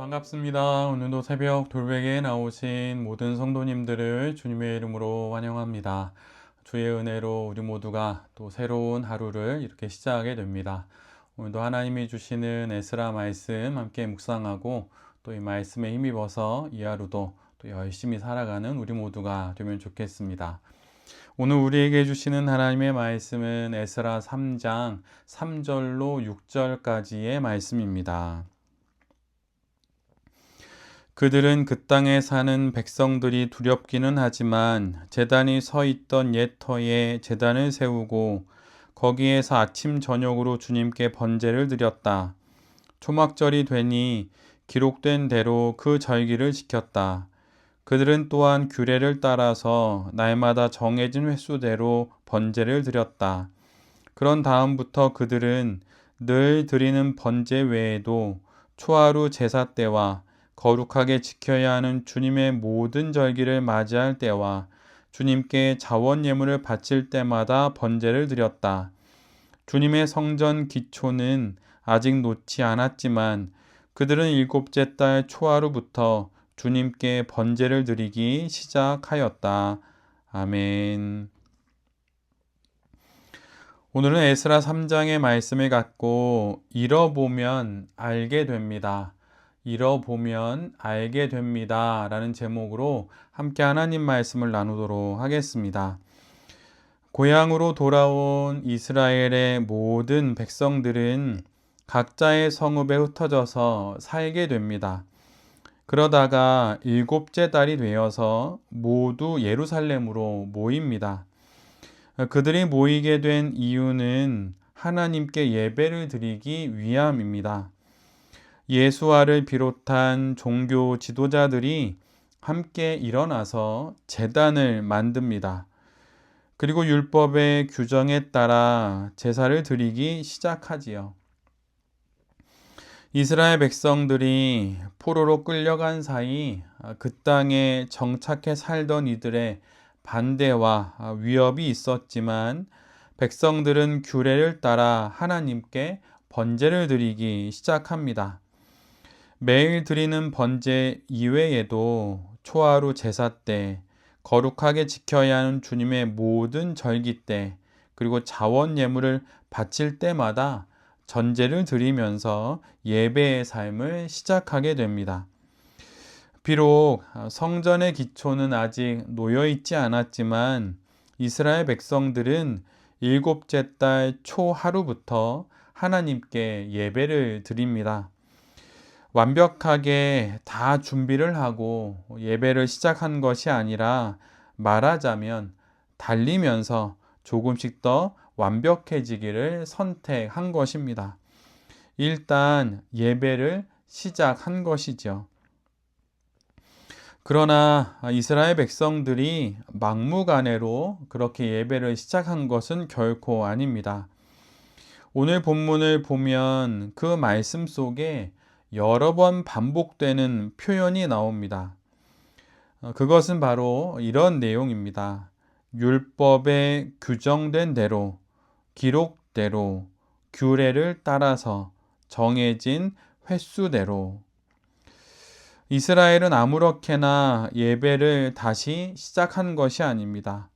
반갑습니다. 오늘도 새벽 돌베개에 나오신 모든 성도님들을 주님의 이름으로 환영합니다. 주의 은혜로 우리 모두가 또 새로운 하루를 이렇게 시작하게 됩니다. 오늘도 하나님이 주시는 에스라 말씀 함께 묵상하고 또 이 말씀에 힘입어서 이 하루도 또 열심히 살아가는 우리 모두가 되면 좋겠습니다. 오늘 우리에게 주시는 하나님의 말씀은 에스라 3장 3절로 6절까지의 말씀입니다. 그들은 그 땅에 사는 백성들이 두렵기는 하지만 제단이 서 있던 옛 터에 제단을 세우고 거기에서 아침 저녁으로 주님께 번제를 드렸다. 초막절이 되니 기록된 대로 그 절기를 지켰다. 그들은 또한 규례를 따라서 날마다 정해진 횟수대로 번제를 드렸다. 그런 다음부터 그들은 늘 드리는 번제 외에도 초하루 제사 때와 거룩하게 지켜야 하는 주님의 모든 절기를 맞이할 때와 주님께 자원 예물을 바칠 때마다 번제를 드렸다. 주님의 성전 기초는 아직 놓지 않았지만 그들은 일곱째 달 초하루부터 주님께 번제를 드리기 시작하였다. 아멘. 오늘은 에스라 3장의 말씀을 갖고 잃어보면 알게 됩니다. 잃어보면 알게 됩니다. 라는 제목으로 함께 하나님 말씀을 나누도록 하겠습니다. 고향으로 돌아온 이스라엘의 모든 백성들은 각자의 성읍에 흩어져서 살게 됩니다. 그러다가 일곱째 달이 되어서 모두 예루살렘으로 모입니다. 그들이 모이게 된 이유는 하나님께 예배를 드리기 위함입니다. 예수와를 비롯한 종교 지도자들이 함께 일어나서 제단을 만듭니다. 그리고 율법의 규정에 따라 제사를 드리기 시작하지요. 이스라엘 백성들이 포로로 끌려간 사이 그 땅에 정착해 살던 이들의 반대와 위협이 있었지만 백성들은 규례를 따라 하나님께 번제를 드리기 시작합니다. 매일 드리는 번제 이외에도 초하루 제사 때, 거룩하게 지켜야 하는 주님의 모든 절기 때, 그리고 자원 예물을 바칠 때마다 전제를 드리면서 예배의 삶을 시작하게 됩니다. 비록 성전의 기초는 아직 놓여 있지 않았지만 이스라엘 백성들은 일곱째 달 초하루부터 하나님께 예배를 드립니다. 완벽하게 다 준비를 하고 예배를 시작한 것이 아니라 말하자면 달리면서 조금씩 더 완벽해지기를 선택한 것입니다. 일단 예배를 시작한 것이죠. 그러나 이스라엘 백성들이 막무가내로 그렇게 예배를 시작한 것은 결코 아닙니다. 오늘 본문을 보면 그 말씀 속에 여러 번 반복되는 표현이 나옵니다. 그것은 바로 이런 내용입니다. 율법에 규정된 대로, 기록대로, 규례를 따라서 정해진 횟수대로. 이스라엘은 아무렇게나 예배를 다시 시작한 것이 아닙니다.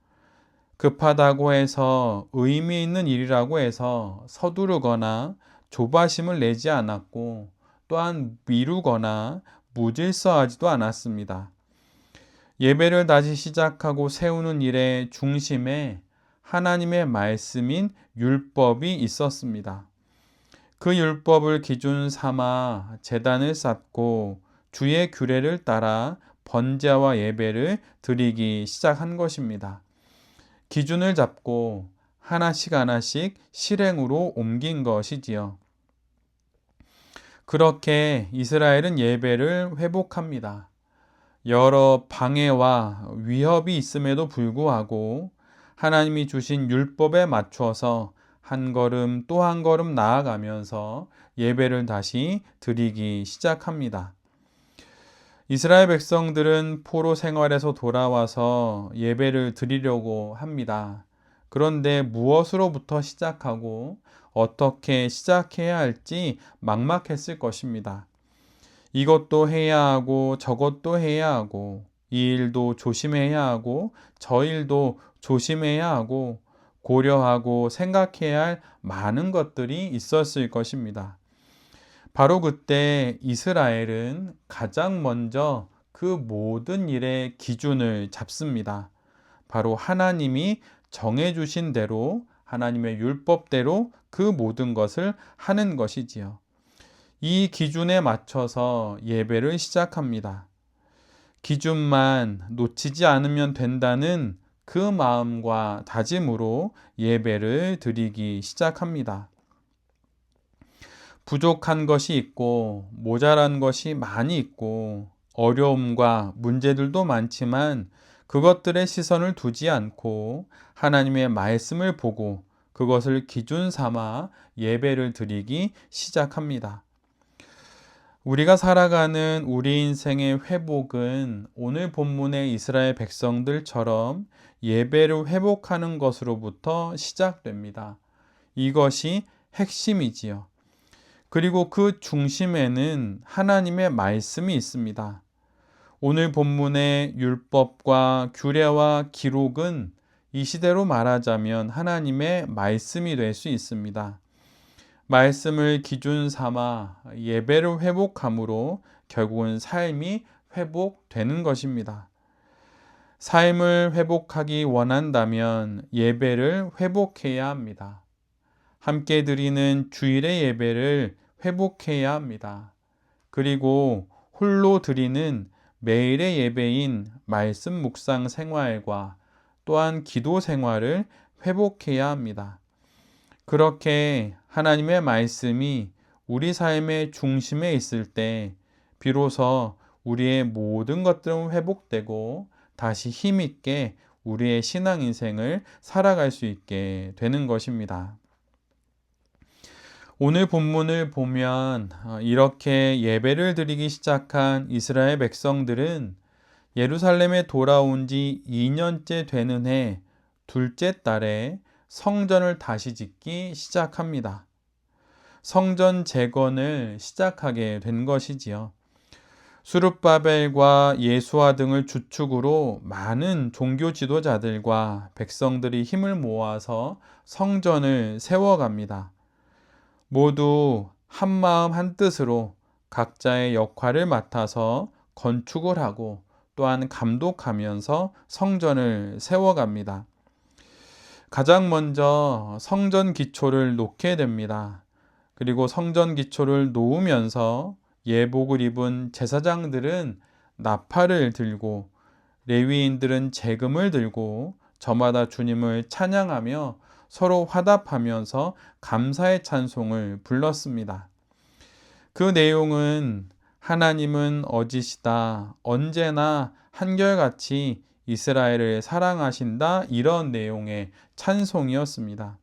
급하다고 해서 의미 있는 일이라고 해서 서두르거나 조바심을 내지 않았고 또한 미루거나 무질서하지도 않았습니다. 예배를 다시 시작하고 세우는 일의 중심에 하나님의 말씀인 율법이 있었습니다. 그 율법을 기준 삼아 제단을 쌓고 주의 규례를 따라 번제와 예배를 드리기 시작한 것입니다. 기준을 잡고 하나씩 하나씩 실행으로 옮긴 것이지요. 그렇게 이스라엘은 예배를 회복합니다. 여러 방해와 위협이 있음에도 불구하고 하나님이 주신 율법에 맞춰서 한 걸음 또 한 걸음 나아가면서 예배를 다시 드리기 시작합니다. 이스라엘 백성들은 포로 생활에서 돌아와서 예배를 드리려고 합니다. 그런데 무엇으로부터 시작하고 어떻게 시작해야 할지 막막했을 것입니다. 이것도 해야 하고 저것도 해야 하고 이 일도 조심해야 하고 저 일도 조심해야 하고 고려하고 생각해야 할 많은 것들이 있었을 것입니다. 바로 그때 이스라엘은 가장 먼저 그 모든 일의 기준을 잡습니다. 바로 하나님이 정해주신 대로 하나님의 율법대로 그 모든 것을 하는 것이지요. 이 기준에 맞춰서 예배를 시작합니다. 기준만 놓치지 않으면 된다는 그 마음과 다짐으로 예배를 드리기 시작합니다. 부족한 것이 있고 모자란 것이 많이 있고 어려움과 문제들도 많지만 그것들의 시선을 두지 않고 하나님의 말씀을 보고 그것을 기준 삼아 예배를 드리기 시작합니다. 우리가 살아가는 우리 인생의 회복은 오늘 본문의 이스라엘 백성들처럼 예배를 회복하는 것으로부터 시작됩니다. 이것이 핵심이지요. 그리고 그 중심에는 하나님의 말씀이 있습니다. 오늘 본문의 율법과 규례와 기록은 이 시대로 말하자면 하나님의 말씀이 될 수 있습니다. 말씀을 기준 삼아 예배를 회복함으로 결국은 삶이 회복되는 것입니다. 삶을 회복하기 원한다면 예배를 회복해야 합니다. 함께 드리는 주일의 예배를 회복해야 합니다. 그리고 홀로 드리는 매일의 예배인 말씀 묵상 생활과 또한 기도 생활을 회복해야 합니다. 그렇게 하나님의 말씀이 우리 삶의 중심에 있을 때 비로소 우리의 모든 것들은 회복되고 다시 힘있게 우리의 신앙 인생을 살아갈 수 있게 되는 것입니다. 오늘 본문을 보면 이렇게 예배를 드리기 시작한 이스라엘 백성들은 예루살렘에 돌아온 지 2년째 되는 해 둘째 달에 성전을 다시 짓기 시작합니다. 성전 재건을 시작하게 된 것이지요. 수룹바벨과 예수아 등을 주축으로 많은 종교 지도자들과 백성들이 힘을 모아서 성전을 세워갑니다. 모두 한마음 한뜻으로 각자의 역할을 맡아서 건축을 하고 또한 감독하면서 성전을 세워갑니다. 가장 먼저 성전 기초를 놓게 됩니다. 그리고 성전 기초를 놓으면서 예복을 입은 제사장들은 나팔을 들고 레위인들은 제금을 들고 저마다 주님을 찬양하며 서로 화답하면서 감사의 찬송을 불렀습니다. 그 내용은 하나님은 어지시다, 언제나 한결같이 이스라엘을 사랑하신다, 이런 내용의 찬송이었습니다.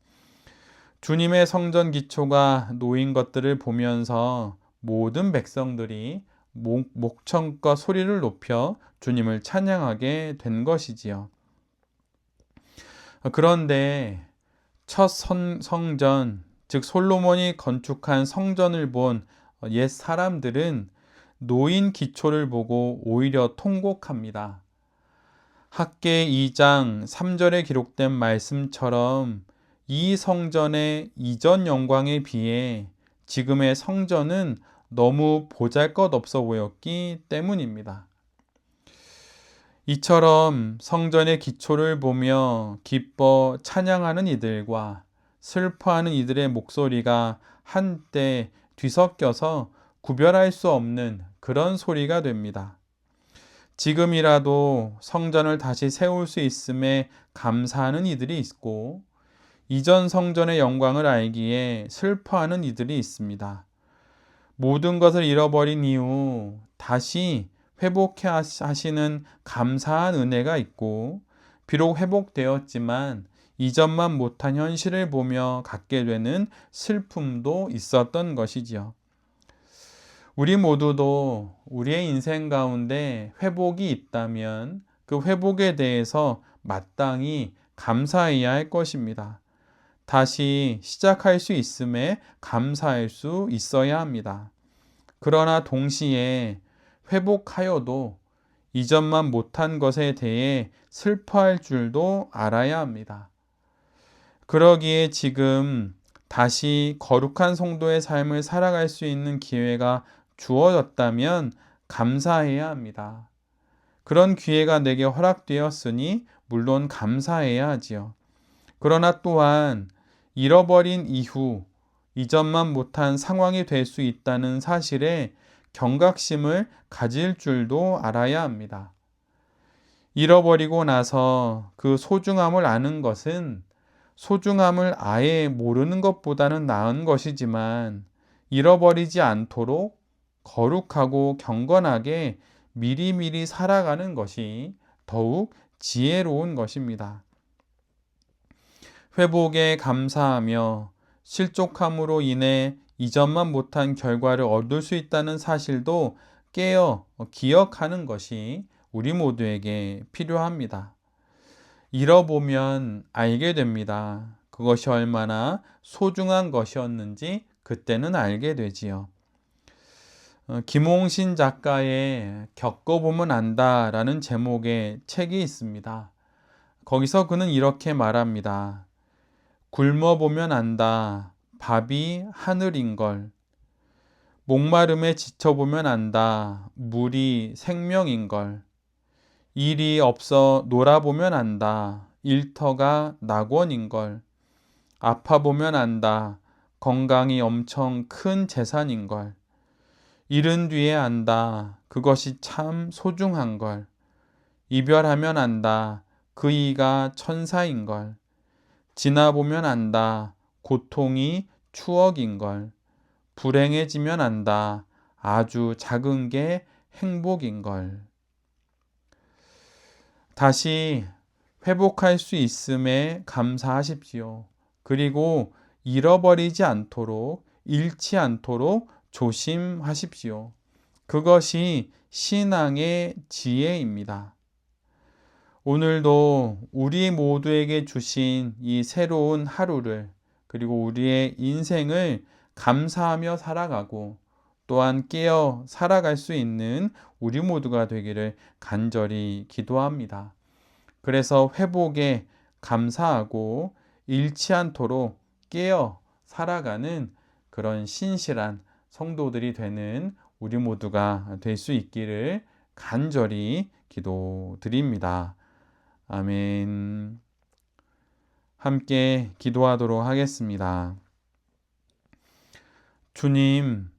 주님의 성전 기초가 놓인 것들을 보면서 모든 백성들이 목청껏 소리를 높여 주님을 찬양하게 된 것이지요. 그런데 첫 성전, 즉 솔로몬이 건축한 성전을 본 옛 사람들은 놓인 기초를 보고 오히려 통곡합니다. 학개 2장 3절에 기록된 말씀처럼 이 성전의 이전 영광에 비해 지금의 성전은 너무 보잘것없어 보였기 때문입니다. 이처럼 성전의 기초를 보며 기뻐 찬양하는 이들과 슬퍼하는 이들의 목소리가 한때 뒤섞여서 구별할 수 없는 그런 소리가 됩니다. 지금이라도 성전을 다시 세울 수 있음에 감사하는 이들이 있고 이전 성전의 영광을 알기에 슬퍼하는 이들이 있습니다. 모든 것을 잃어버린 이후 다시 회복해 하시는 감사한 은혜가 있고 비록 회복되었지만 이전만 못한 현실을 보며 갖게 되는 슬픔도 있었던 것이지요. 우리 모두도 우리의 인생 가운데 회복이 있다면 그 회복에 대해서 마땅히 감사해야 할 것입니다. 다시 시작할 수 있음에 감사할 수 있어야 합니다. 그러나 동시에 회복하여도 이전만 못한 것에 대해 슬퍼할 줄도 알아야 합니다. 그러기에 지금 다시 거룩한 성도의 삶을 살아갈 수 있는 기회가 주어졌다면 감사해야 합니다. 그런 기회가 내게 허락되었으니 물론 감사해야 하지요. 그러나 또한 잃어버린 이후 이전만 못한 상황이 될 수 있다는 사실에 경각심을 가질 줄도 알아야 합니다. 잃어버리고 나서 그 소중함을 아는 것은 소중함을 아예 모르는 것보다는 나은 것이지만 잃어버리지 않도록 거룩하고 경건하게 미리미리 살아가는 것이 더욱 지혜로운 것입니다. 회복에 감사하며 실족함으로 인해 이전만 못한 결과를 얻을 수 있다는 사실도 깨어 기억하는 것이 우리 모두에게 필요합니다. 잃어보면 알게 됩니다. 그것이 얼마나 소중한 것이었는지 그때는 알게 되지요. 김홍신 작가의 겪어보면 안다라는 제목의 책이 있습니다. 거기서 그는 이렇게 말합니다. 굶어보면 안다. 밥이 하늘인 걸. 목마름에 지쳐보면 안다. 물이 생명인 걸. 일이 없어 놀아보면 안다. 일터가 낙원인 걸. 아파보면 안다. 건강이 엄청 큰 재산인 걸. 잃은 뒤에 안다. 그것이 참 소중한 걸. 이별하면 안다. 그 이가 천사인 걸. 지나보면 안다. 고통이 추억인 걸. 불행해지면 안다. 아주 작은 게 행복인 걸. 다시 회복할 수 있음에 감사하십시오. 그리고 잃어버리지 않도록, 잃지 않도록 조심하십시오. 그것이 신앙의 지혜입니다. 오늘도 우리 모두에게 주신 이 새로운 하루를, 그리고 우리의 인생을 감사하며 살아가고 또한 깨어 살아갈 수 있는 우리 모두가 되기를 간절히 기도합니다. 그래서 회복에 감사하고 잃지 않도록 깨어 살아가는 그런 신실한 성도들이 되는 우리 모두가 될 수 있기를 간절히 기도드립니다. 아멘. 함께 기도하도록 하겠습니다. 주님,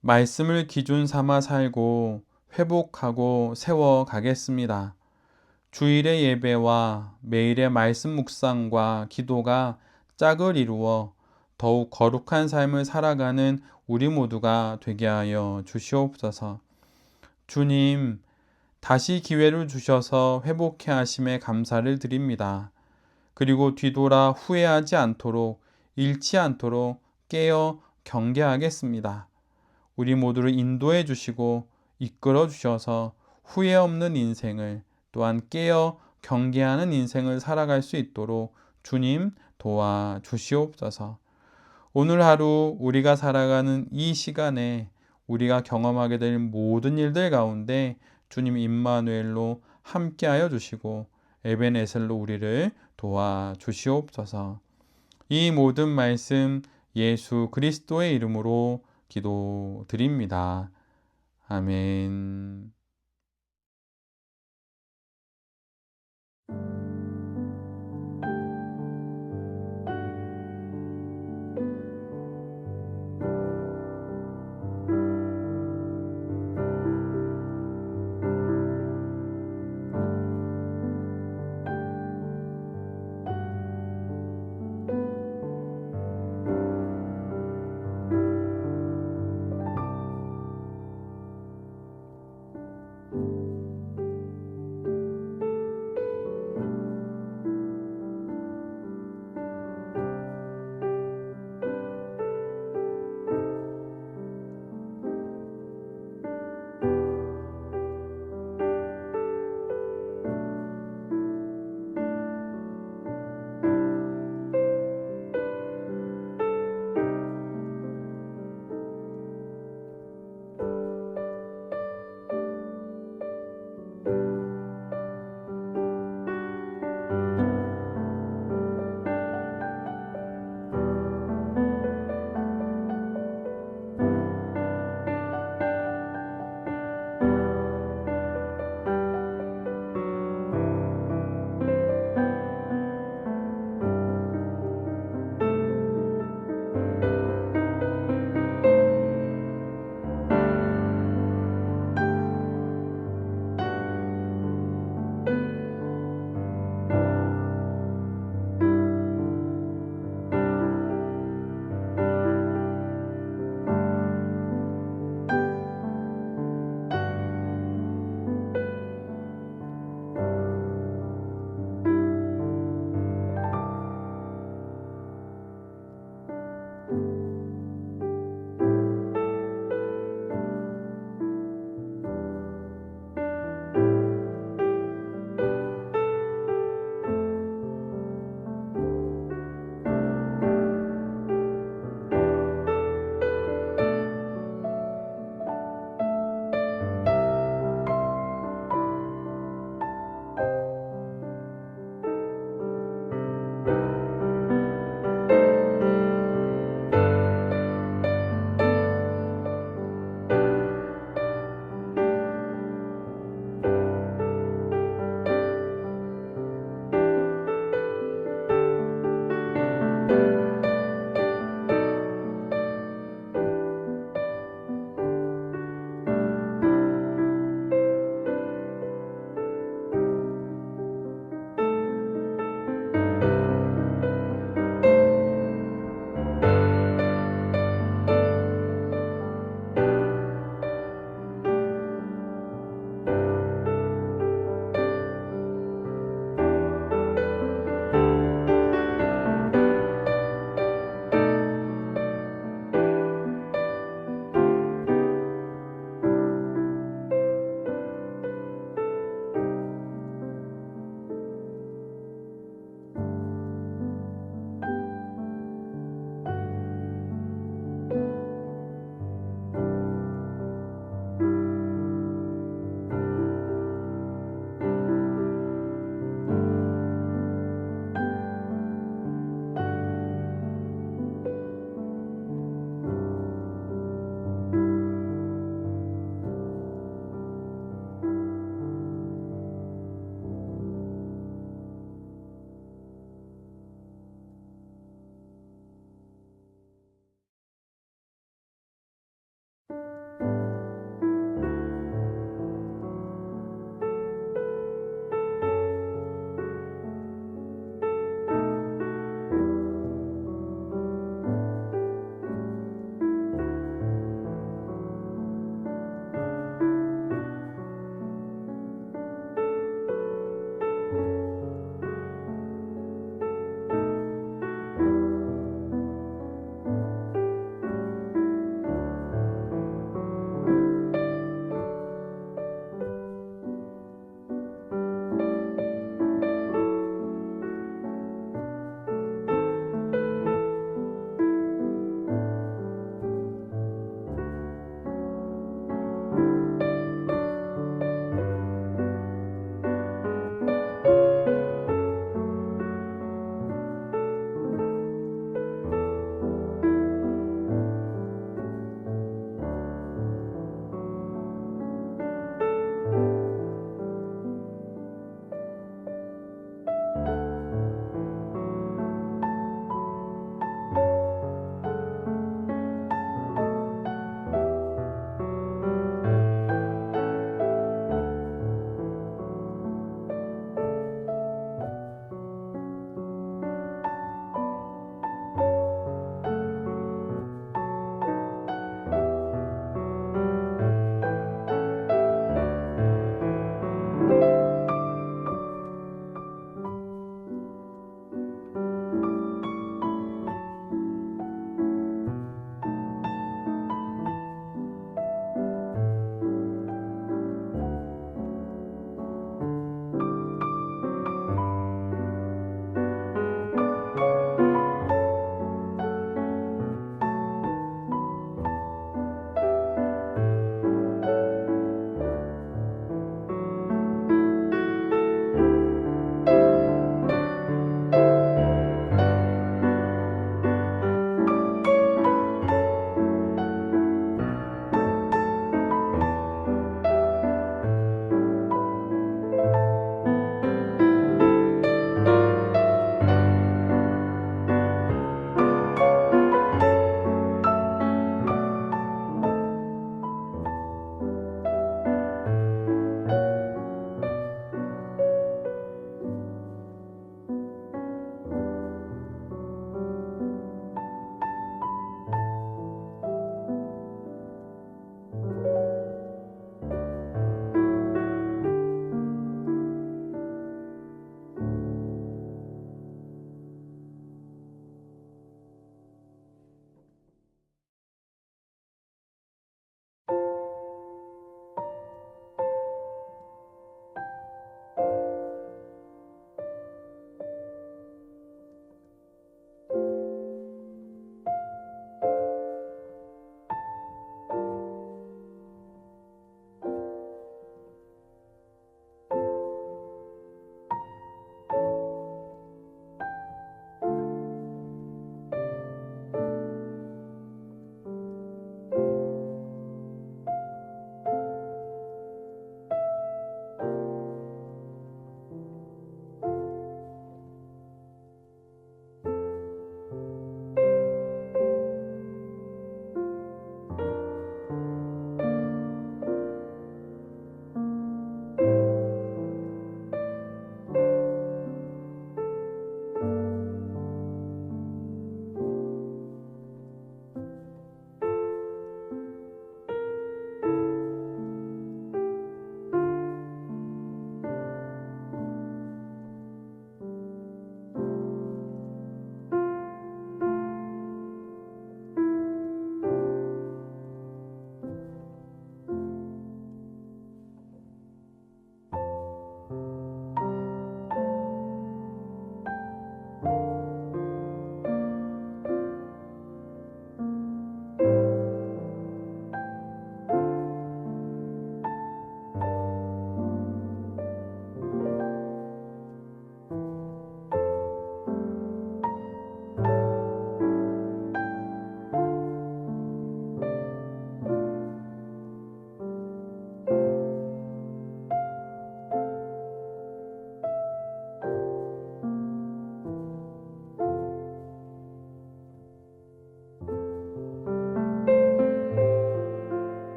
말씀을 기준 삼아 살고 회복하고 세워가겠습니다. 주일의 예배와 매일의 말씀 묵상과 기도가 짝을 이루어 더욱 거룩한 삶을 살아가는 우리 모두가 되게 하여 주시옵소서. 주님, 다시 기회를 주셔서 회복해 하심에 감사를 드립니다. 그리고 뒤돌아 후회하지 않도록, 잃지 않도록 깨어 경계하겠습니다. 우리 모두를 인도해 주시고 이끌어 주셔서 후회 없는 인생을, 또한 깨어 경계하는 인생을 살아갈 수 있도록 주님 도와 주시옵소서. 오늘 하루 우리가 살아가는 이 시간에 우리가 경험하게 될 모든 일들 가운데 주님 임마누엘로 함께하여 주시고 에베네셀로 우리를 도와 주시옵소서. 이 모든 말씀 예수 그리스도의 이름으로 기도드립니다. 아멘.